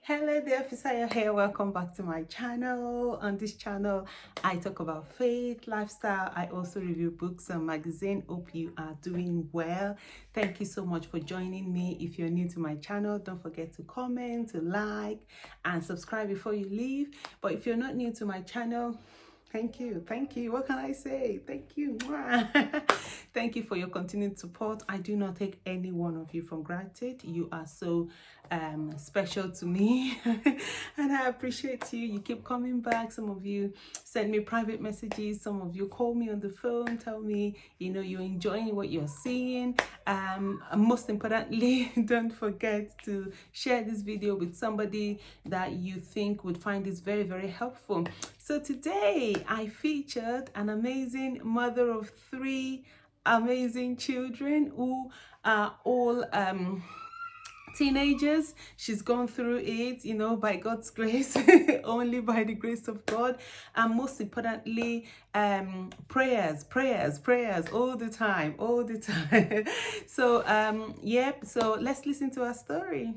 Hello there, Fissycakes here. Welcome back to my channel. On this channel, I talk about faith, lifestyle. I also review books and magazine. Hope you are doing well. Thank you so much for joining me. If you're new to my channel, don't forget to comment, to like, and subscribe before you leave. But if you're not new to my channel, thank you. What can I say? Thank you. Thank you for your continued support. I do not take any one of you for granted. You are so special to me and I appreciate you. You keep coming back. Some of you send me private messages. Some of you call me on the phone, tell me, you're enjoying what you're seeing. And most importantly, don't forget to share this video with somebody that you think would find this very, very helpful. So today I featured an amazing mother of 3 amazing children who are all teenagers. She's gone through it, by God's grace, only by the grace of God, and most importantly, prayers all the time. So so let's listen to her story.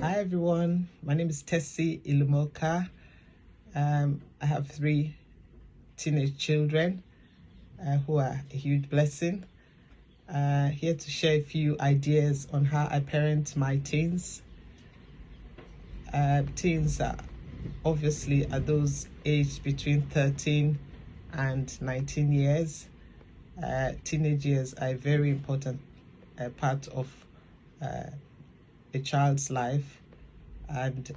Hi everyone, my name is Tessie Ilumoka. I have 3 teenage children who are a huge blessing. Here to share a few ideas on how I parent my teens. Teens are obviously are those aged between 13 and 19 years. Teenage years are a very important part of a child's life, and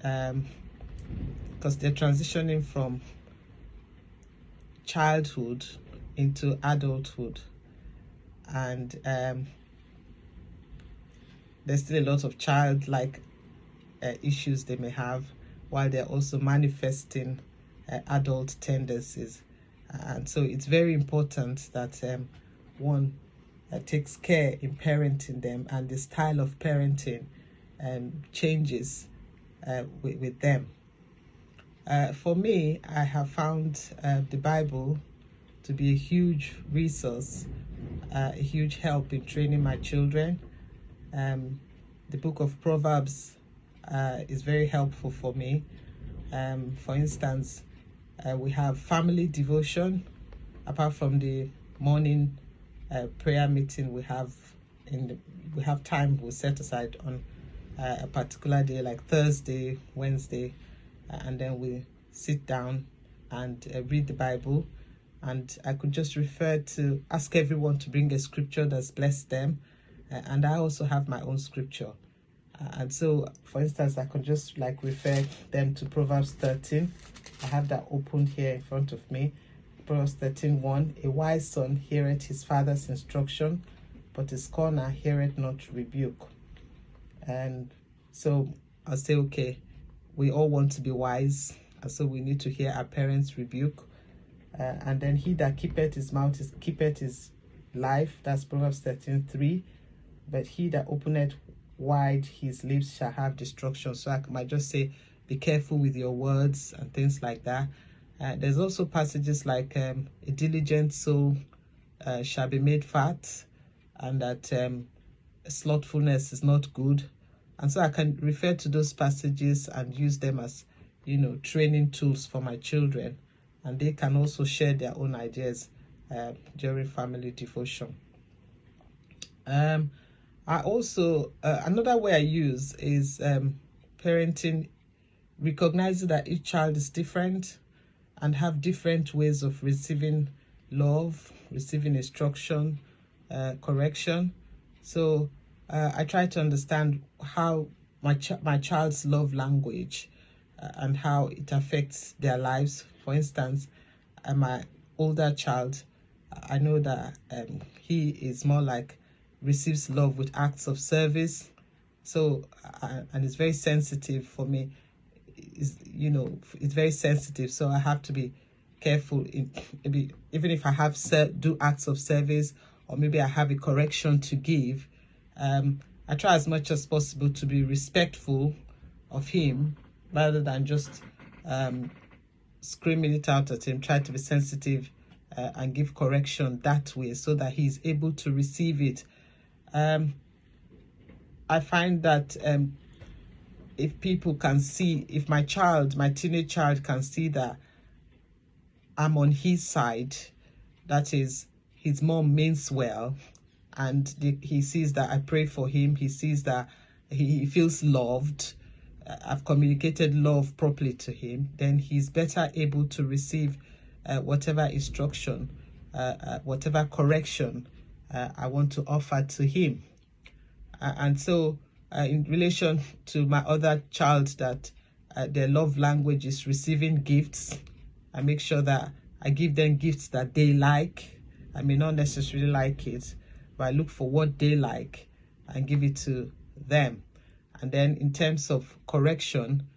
because they're transitioning from childhood into adulthood, and there's still a lot of childlike issues they may have, while they're also manifesting adult tendencies. And so it's very important that one takes care in parenting them, and the style of parenting changes with them. For me, I have found the Bible to be a huge resource, a huge help in training my children. The book of Proverbs is very helpful for me. For instance, we have family devotion. Apart from the morning prayer meeting we have time we set aside on a particular day, like Thursday, Wednesday, and then we sit down and read the Bible. And I could just ask everyone to bring a scripture that's blessed them, and I also have my own scripture. And so, for instance, I can just refer them to Proverbs 13. I have that opened here in front of me. Proverbs 13:1. A wise son heareth his father's instruction, but a scorner heareth not rebuke. And so I'll say, okay, we all want to be wise, and so we need to hear our parents' rebuke. And then he that keepeth his mouth keepeth his life. That's Proverbs 13:3. But he that openeth wide his lips shall have destruction. So I might just say, be careful with your words and things like that. There's also passages like a diligent soul shall be made fat, and that slothfulness is not good. And so I can refer to those passages and use them as, training tools for my children. And they can also share their own ideas during family devotion. I also, another way I use is parenting, recognizing that each child is different and have different ways of receiving love, receiving instruction, correction. So I try to understand how my child's love language and how it affects their lives. For instance, my older child, I know that he is more receives love with acts of service. So and it's very sensitive for me. It's very sensitive, so I have to be careful in maybe even if I have do acts of service, or maybe I have a correction to give. I try as much as possible to be respectful of him, rather than just screaming it out at him. Try to be sensitive and give correction that way, so that he's able to receive it. I find that if people can see, if my teenage child can see that I'm on his side, that is, his mom means well, and he sees that I pray for him, he sees that he feels loved, I've communicated love properly to him, then he's better able to receive whatever instruction, whatever correction I want to offer to him. And so in relation to my other child, that their love language is receiving gifts, I make sure that I give them gifts that they like. I may not necessarily like it, but I look for what they like and give it to them. And then in terms of correction,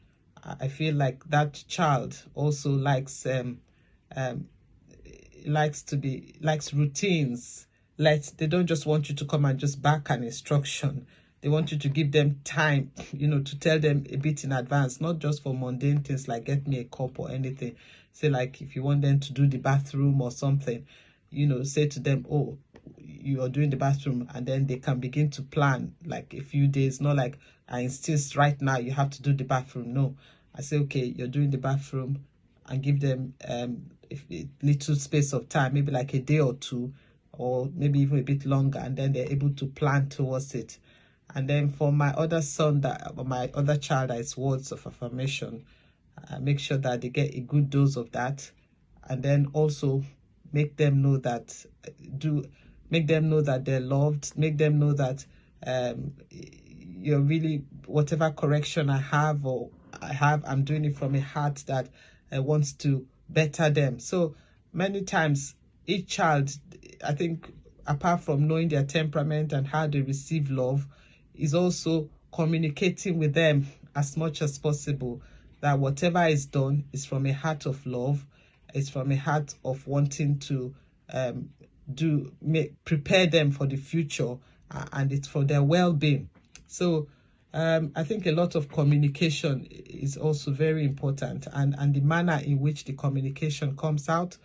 I feel like that child also likes routines. They don't just want you to come and just back an instruction. They want you to give them time, to tell them a bit in advance, not just for mundane things like get me a cup or anything. Say, like, if you want them to do the bathroom or something, say to them, oh, you are doing the bathroom, and then they can begin to plan like a few days. Not like I insist right now you have to do the bathroom. No, I say, okay, you're doing the bathroom, and give them a little space of time, maybe like a day or two, or maybe even a bit longer, and then they're able to plan towards it. And then for my other my other child, that is words of affirmation, I make sure that they get a good dose of that, and then also make them know that they're loved, make them know that you're really, whatever correction I'm doing it from a heart that wants to better them. So many times each child, I think, apart from knowing their temperament and how they receive love, is also communicating with them as much as possible that whatever is done is from a heart of love, it's from a heart of wanting to prepare them for the future, and it's for their well-being. So I think a lot of communication is also very important, and the manner in which the communication comes out.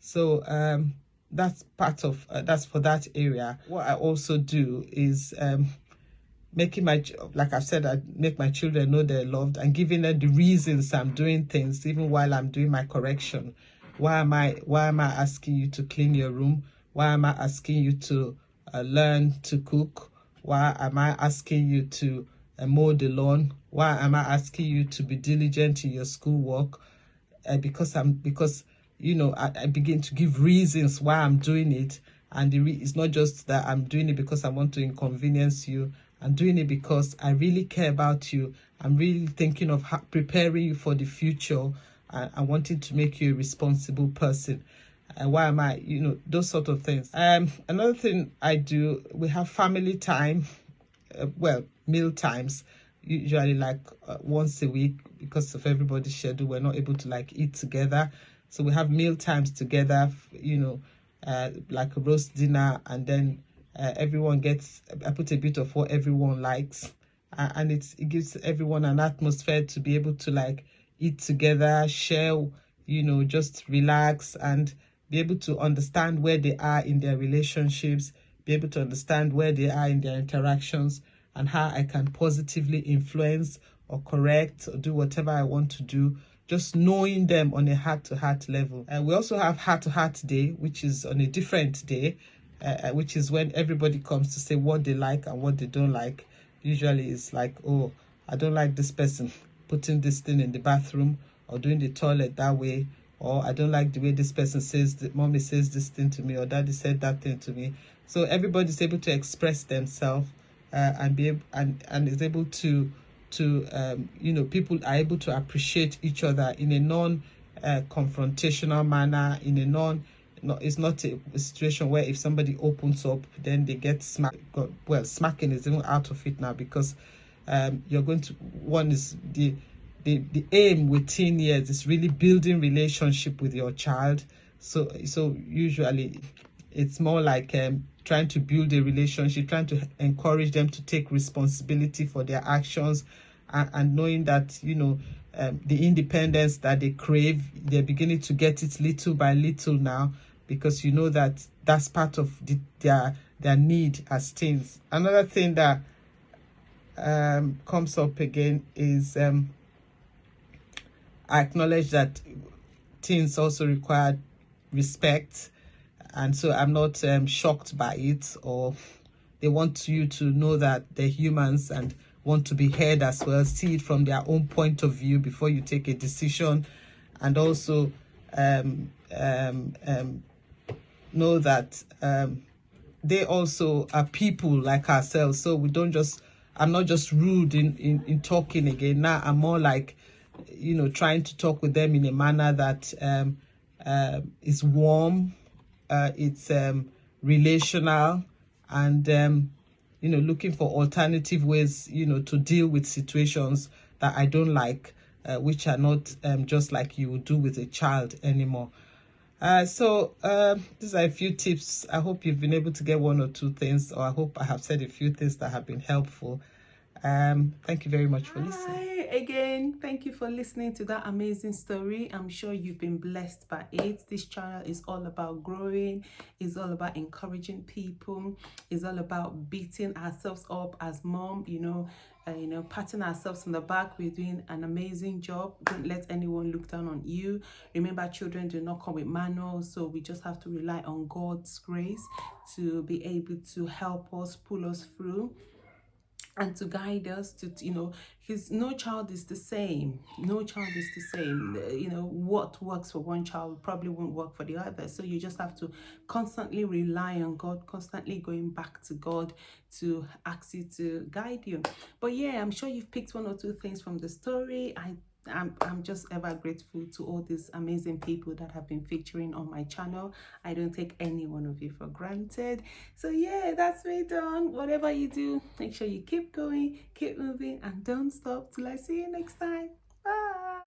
So that's part of that's for that area. What I also do is like I've said, I make my children know they're loved, and giving them the reasons I'm doing things, even while I'm doing my correction. Why am I asking you to clean your room? Why am I asking you to learn to cook? Why am I asking you to mow the lawn? Why am I asking you to be diligent in your schoolwork? Because I begin to give reasons why I'm doing it, and it's not just that I'm doing it because I want to inconvenience you. I'm doing it because I really care about you. I'm really thinking of preparing you for the future, and wanting to make you a responsible person. Why am I, those sort of things. Another thing I do, we have family time, meal times, usually like once a week. Because of everybody's schedule, we're not able to like eat together. So we have meal times together, like a roast dinner, and then everyone gets, I put a bit of what everyone likes, and it gives everyone an atmosphere to be able to like eat together, share, just relax, and be able to understand where they are in their relationships, be able to understand where they are in their interactions, and how I can positively influence or correct or do whatever I want to do, just knowing them on a heart-to-heart level. And we also have heart-to-heart day, which is on a different day, which is when everybody comes to say what they like and what they don't like. Usually it's like, oh, I don't like this person putting this thing in the bathroom or doing the toilet that way, or I don't like the way this person says that mommy says this thing to me, or daddy said that thing to me. So everybody's able to express themselves, and be able, and is able to people are able to appreciate each other in a non-confrontational manner, in a it's not a situation where if somebody opens up, then they get smacked. Well, smacking is even out of it now, because you're going to, one is the aim with teen years is really building relationship with your child. So usually it's more like trying to build a relationship, trying to encourage them to take responsibility for their actions, and knowing that the independence that they crave, they're beginning to get it little by little now. because you know that that's part of their need as teens. Another thing that comes up again is I acknowledge that teens also require respect, and so I'm not shocked by it, or they want you to know that they're humans and want to be heard as well, see it from their own point of view before you take a decision, and also know that they also are people like ourselves. So we don't just, I'm not just rude in talking again. Now I'm more like, trying to talk with them in a manner that is warm, it's relational, and looking for alternative ways, to deal with situations that I don't like, which are not just like you would do with a child anymore. So these are a few tips. I hope you've been able to get one or two things, or I hope I have said a few things that have been helpful. Thank you very much for listening. Hi again. Thank you for listening to that amazing story. I'm sure you've been blessed by it. This channel is all about growing. It's all about encouraging people. It's all about beating ourselves up as mom, patting ourselves on the back. We're doing an amazing job. Don't let anyone look down on you. Remember, children do not come with manuals, so we just have to rely on God's grace to be able to help us, pull us through, and to guide us to, because no child is the same. No child is the same. What works for one child probably won't work for the other. So you just have to constantly rely on God, constantly going back to God to ask you to guide you. But yeah, I'm sure you've picked one or two things from the story. I'm just ever grateful to all these amazing people that have been featuring on my channel. I don't take any one of you for granted. So yeah, that's me done. Whatever you do, make sure you keep going, keep moving, and don't stop till I see you next time.